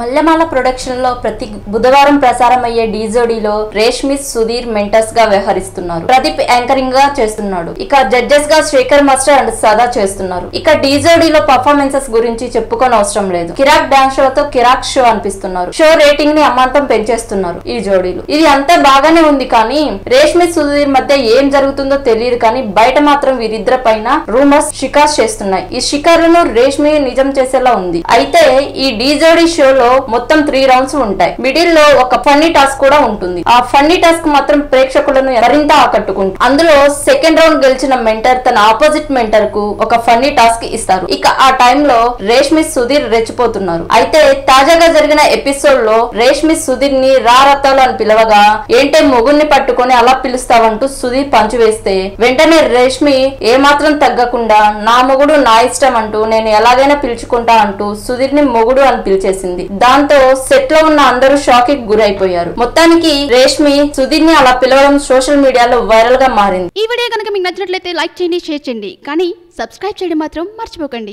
Mallemala production లో ప్రతి బుధవారం ప్రసారం అయ్యే డీ జోడీలో రేష్మి సుధీర్ మెంటర్స్ గా వ్యవహరిస్తున్నారు. ప్రదీప్ యాంకరింగ్ గా చేస్తున్నాడు. ఇక జడ్జెస్ గా శేఖర్ మాస్టర్ అండ్ సదా చేస్తున్నారు. ఇక డీ జోడీలో పర్ఫార్మెన్సెస్ గురించి చెప్పుకోని అవసరం లేదు. కిరాక్ డాన్స్ షోతో కిరాక్ షో అనిపిస్తున్నారు. షో రేటింగ్ ని అమాంతం పెంచేస్తున్నారు ఈ జోడీలు. ఇది అంతా బాగానే ఉంది కానీ రేష్మి సుధీర్ మధ్య ఏం జరుగుతుందో తెలియదు కానీ బయట మాత్రం వీరిద్దరి పైన రూమర్స్ షికార్ చేస్తున్నాయి. ఈ షికారును రేష్మి నిజం చేసేలా ఉంది. అయితే ఈ డీ జోడీ షోలో మొత్తం 3 రౌండ్స్ ఉంటాయి. మిడిల్ లో ఒక ఫన్నీ టాస్క్ కూడా ఉంటుంది. ఆ ఫన్నీ టాస్క్ మాత్రం ప్రేక్షకులను మరింత ఆకట్టుకుంటుంది. అందులో సెకండ్ రౌండ్ గెలిచిన మెంటర్ తన ఆపోజిట్ మెంటర్ కు ఒక ఫన్నీ టాస్క్ ఇస్తారు. ఇక ఆ టైంలో రేష్మి సుధీర్ రెచ్చిపోతున్నారు. అయితే తాజాగా జరిగిన ఎపిసోడ్ లో రేష్మి సుధీర్ ని రారతాలు అని పిలవగా ఏంటే మొగుడిని పట్టుకొని అలా పిలుస్తావంటూ సుధీర్ పంచు వేస్తే వెంటనే రేష్మి ఏమాత్రం తగ్గకుండా నా మొగుడు నా ఇష్టం అంటూ నేను ఎలాగైనా పిలుచుకుంటా అంటూ సుధీర్ ని మొగుడు అని పిలిచేసింది. దాంతో సెట్ లో ఉన్న అందరూ షాక్ కి గురైపోయారు. మొత్తానికి రేష్మి సుధీర్ ని అలా పిలవడం సోషల్ మీడియాలో వైరల్ గా మారింది. ఈ వీడియో కనుక మీకు నచ్చినట్లయితే లైక్ చేయండి, షేర్ చేయండి, కానీ సబ్స్క్రైబ్ చేయడం మాత్రం మర్చిపోకండి.